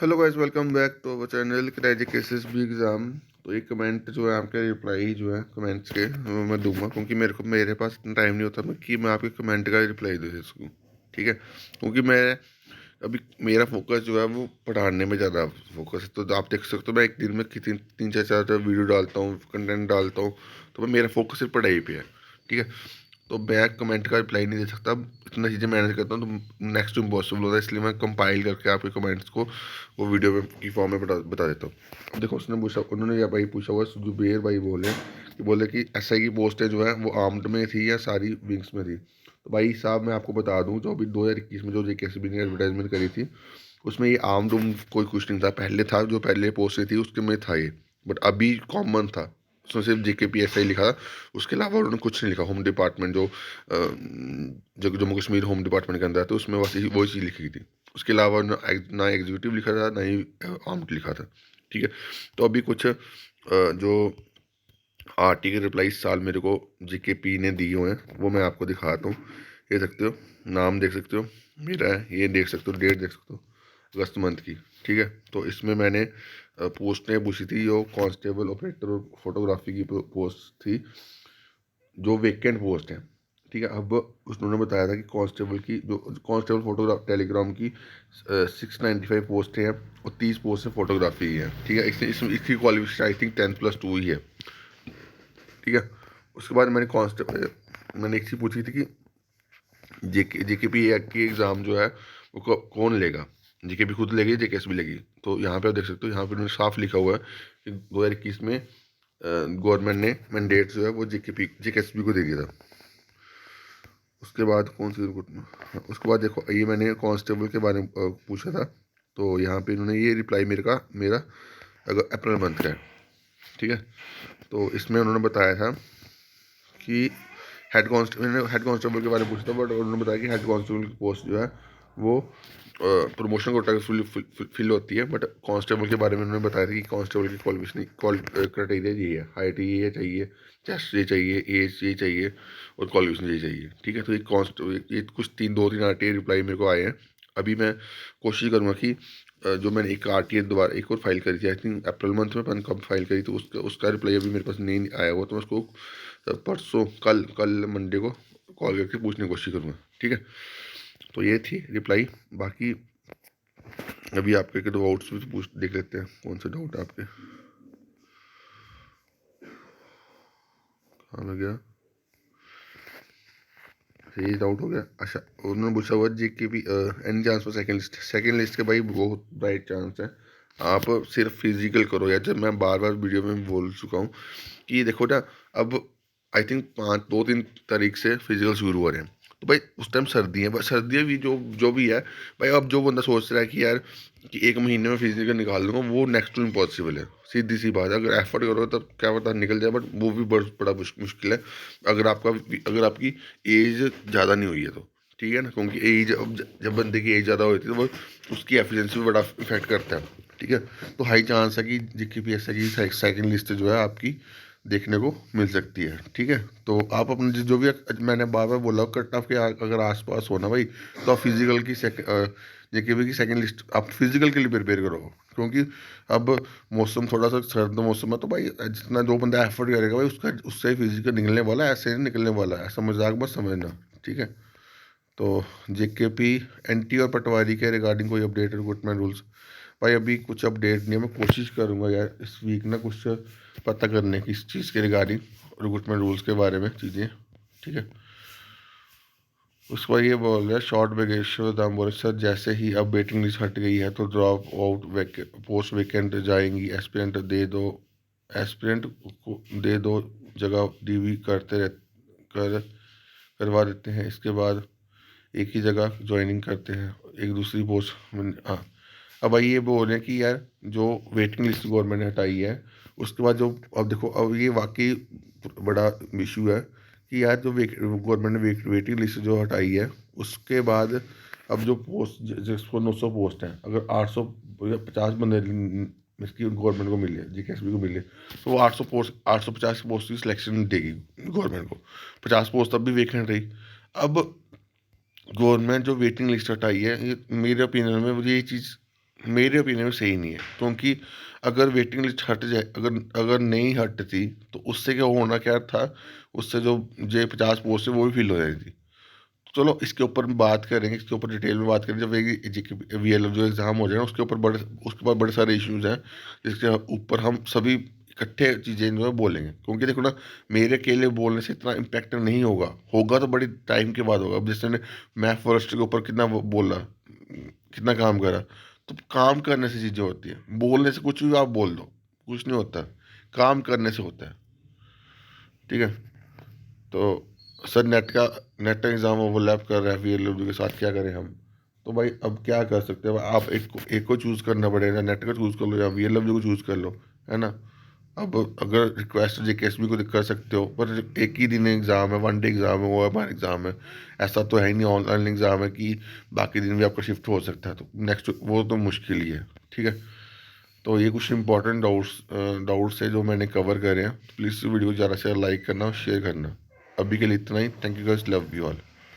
Hello guys, welcome back to our channel क्रैजिक cases भी exam. तो एक कमेंट जो है आपके रिप्लाई जो है कमेंट्स के वो मैं दूंगा, क्योंकि मेरे पास इतना टाइम नहीं होता मैं कि मैं आपके कमेंट का रिप्लाई दे सकूँ। ठीक है, क्योंकि मैं अभी मेरा फोकस जो है वो पढ़ाने में ज़्यादा फोकस है। तो आप देख सकते हो मैं एक दिन में कितनी तीन चार चार वीडियो डालता हूँ, कंटेंट डालता हूँ। तो मैं मेरा फोकस सिर्फ पढ़ाई पे है। ठीक है, तो मैं कमेंट का रिप्लाई नहीं दे सकता। अब इतना चीज़ें मैनेज करता हूँ तो नेक्स्ट टू इम्पॉसिबल होता है, इसलिए मैं कंपाइल करके आपके कमेंट्स को वो वीडियो में की फॉर्म में बता देता हूँ। अब देखो, उन्होंने यह भाई पूछा हुआ, जुबेर भाई बोले कि एसआई की पोस्टें जो है वो आर्म्ड में थी या सारी विंग्स में थी। तो भाई साहब, मैं आपको बता दूं, जो अभी 2021 में जो जेकेएसबी ने एडवर्टाइजमेंट करी थी उसमें ये आर्म्ड कोई कुछ नहीं था। पहले था, जो पहले पोस्टें थी उसके में था ये, बट अभी कॉमन था। उसमें सिर्फ जेकेपी ऐसा ही लिखा था, उसके अलावा उन्होंने कुछ नहीं लिखा। होम डिपार्टमेंट जो जम्मू कश्मीर होम डिपार्टमेंट के अंदर तो उसमें बस वही चीज़ लिखी थी। उसके अलावा ना एग्जीक्यूटिव लिखा था, ना ही आर्म्ड लिखा था। ठीक है, तो अभी कुछ जो आरटी के रिप्लाई इस साल मेरे को जेकेपी ने दिए हुए हैं वो मैं आपको दिखाता हूँ। ये सकते हो, नाम देख सकते हो मेरा है, ये देख सकते हो, डेट देख सकते हो, अगस्त मंथ की। ठीक है, तो इसमें मैंने पोस्टें पूछी थी, जो कांस्टेबल ऑपरेटर और फोटोग्राफी की पोस्ट थी, जो वेकेंट पोस्ट है। ठीक है, अब उन्होंने बताया था कि कांस्टेबल की, जो कांस्टेबल फोटोग्राफ टेलीग्राम की 695 पोस्टें हैं और 30 पोस्ट है फोटोग्राफी की है। ठीक है, इसकी क्वालिफिकेशन आई थिंक 10+2 ही है। ठीक है, उसके बाद मैंने एक चीज़ पूछी थी कि जेकेपी की एग्ज़ाम जो है वो कौन लेगा। जेकेपी खुद लेगी, जेकेएस भी लेगी। तो यहाँ पे आप देख सकते हो, यहाँ पे उन्होंने साफ लिखा हुआ है कि 2021 में गवर्नमेंट ने मैंडेट जो है वो जेकेएसबी को दे दिया था। उसके बाद कौन सी रिक्रूटमेंट, उसके बाद देखो, ये मैंने कांस्टेबल के बारे में पूछा था। तो यहाँ पे इन्होंने ये रिप्लाई मेरा अगर अप्रैल मंथ का है। ठीक है, तो इसमें उन्होंने बताया था कि हेड कांस्टेबल के बारे में पूछा था, बट उन्होंने बताया कि हेड कांस्टेबल की पोस्ट जो है वो प्रमोशन कोटा फिल होती है। बट कांस्टेबल के बारे में उन्होंने बताया था कि कांस्टेबल की क्वालिफिकेशन क्राइटेरिया ये है, हाइट ये चाहिए, चेस्ट ये चाहिए, एज ये चाहिए और क्वालिफिकेशन ये चाहिए। ठीक है, तो ये कुछ 3 RTA रिप्लाई मेरे को आए हैं। अभी मैं कोशिश करूँगा कि जो मैंने एक RTA दोबारा एक और फाइल करी थी, आई थिंक अप्रैल मंथ में मैंने कब फाइल करी थी, उसका उसका रिप्लाई अभी मेरे पास नहीं आया हुआ। तो मैं उसको परसों कल कल मंडे को कॉल करके पूछने की कोशिश करूँगा। ठीक है, तो ये थी रिप्लाई। बाकी अभी आपके के डाउट्स भी पूछ देख लेते हैं, कौन सा डाउट है आपके। कहाँ लग गया, ये डाउट हो गया। अच्छा, उन्होंने पूछा हुआ जी कि भी any chance for second list के भाई बहुत ब्राइट चांस है। आप सिर्फ फिजिकल करो यार, जब मैं बार बार वीडियो में बोल चुका हूँ कि देखो ना, अब आई थिंक 2-3 तारीख से फिजिकल शुरू हो रहे हैं। तो भाई उस टाइम सर्दी है, बस सर्दियाँ भी जो जो भी है भाई। अब जो बंदा सोच रहा है कि यार कि 1 महीने में फिजिकल निकाल दूंगा, वो नेक्स्ट टू इम्पॉसिबल है। सीधी सी बात है, अगर एफर्ट करो तो क्या पता निकल जाए, बट वो भी बड़ा मुश्किल है अगर आपकी एज ज़्यादा नहीं हुई है तो। ठीक है ना, क्योंकि एज, अब जब बंदे की एज ज़्यादा होती है तो वो उसकी एफिशिएंसी पे बड़ा इफेक्ट करता है। ठीक है, तो हाई चांस है कि जेकेपीएससी की सेकंड लिस्ट जो है आपकी देखने को मिल सकती है। ठीक है, तो आप अपने जो भी, मैंने बार बार बोला कट ऑफ के अगर आसपास होना भाई, तो आप फिजिकल की जेकेपी की सेकंड लिस्ट आप फिजिकल के लिए प्रिपेयर करो। क्योंकि अब मौसम थोड़ा सा सर्द मौसम है, तो भाई जितना जो बंदा एफर्ट करेगा भाई उसका उससे फिजिकल निकलने वाला है, ऐसे नहीं निकलने वाला है, ऐसा मजाक मत समझना। ठीक है, तो जेकेपी एनटी और पटवारी के रिगार्डिंग कोई अपडेट रिक्रूटमेंट रूल्स, भाई अभी कुछ अपडेट नहीं है। मैं कोशिश करूंगा यार इस वीक ना कुछ पता करने की इस चीज़ के रिगार्डिंग, रिक्रूटमेंट रूल्स के बारे में चीज़ें। ठीक है, उसके बाद ये बोल रहे हैं शॉर्ट वेकेशन दाम बोले सर, जैसे ही अब वेटिंग लिस्ट हट गई है तो ड्रॉप आउट पोस्ट वेकेंट जाएंगी, एस्पिरेंट दे दो, एस्पिरेंट को दे दो, जगह डीवी कर करवा देते हैं, इसके बाद एक ही जगह ज्वाइनिंग करते हैं, एक दूसरी पोस्ट। हाँ, अब भाई ये बोल रहे हैं कि यार जो वेटिंग लिस्ट गवर्नमेंट ने हटाई है, उसके बाद जो, अब देखो अब ये वाकई बड़ा इशू है कि यार जो गवर्नमेंट ने वेटिंग लिस्ट जो हटाई है, उसके बाद अब जो पोस्ट जिसको 900 पोस्ट हैं, अगर 850 बंदे इसकी गवर्नमेंट को मिले, जेकेएसबी को मिले, तो वो 850 पोस्ट की सिलेक्शन देगी गवर्नमेंट को। 50 पोस्ट तब भी वेकेंट रही। अब गवर्नमेंट जो वेटिंग लिस्ट हटाई है, ये मेरे ओपिनियन में मुझे ये चीज़ मेरे ओपिनियन में सही नहीं है, क्योंकि अगर वेटिंग लिस्ट हट जाए, अगर अगर नहीं हटती तो उससे क्या होना क्या था, उससे जो जे 50 पोस्ट है वो भी फिल हो जाएगी। चलो इसके ऊपर हम बात करेंगे, इसके ऊपर डिटेल में बात करेंगे जब वीएलएफ जो एग्ज़ाम हो जाएगा उसके ऊपर बड़े, उसके बाद बड़े सारे इश्यूज हैं जिसके ऊपर हम सभी इकट्ठे चीज़ें जो है बोलेंगे, क्योंकि देखो ना, मेरे अकेले बोलने से इतना इम्पैक्ट नहीं होगा, होगा तो बड़ी टाइम के बाद होगा। अब जैसे मैं फॉरेस्ट के ऊपर कितना बोला, कितना काम करा, तो काम करने से चीज़ें होती हैं, बोलने से कुछ भी आप बोल दो कुछ नहीं होता, काम करने से होता है। ठीक है। तो सर नेट का एग्ज़ाम ओवरलैप कर रहा है वीएलडब्ल्यू के साथ, क्या करें हम? तो भाई अब क्या कर सकते हैं, आप एक को चूज़ करना पड़ेगा, नेट का चूज़ कर लो या वीएलडब्ल्यू को चूज़ कर लो, है ना। अब अगर रिक्वेस्ट जेकेएसबी को कर सकते हो, पर एक ही दिन एग्ज़ाम है, वन डे एग्ज़ाम है, वो हमारा एग्ज़ाम है, ऐसा तो है ही नहीं ऑनलाइन एग्ज़ाम है कि बाकी दिन भी आपका शिफ्ट हो सकता है, तो नेक्स्ट वो तो मुश्किल ही है। ठीक है। तो ये कुछ इंपॉर्टेंट डाउट्स है जो मैंने कवर करे हैं। प्लीज़ वीडियो को ज़्यादा से ज़्यादा लाइक करना और शेयर करना। अभी के लिए इतना ही। Thank you guys, love you all.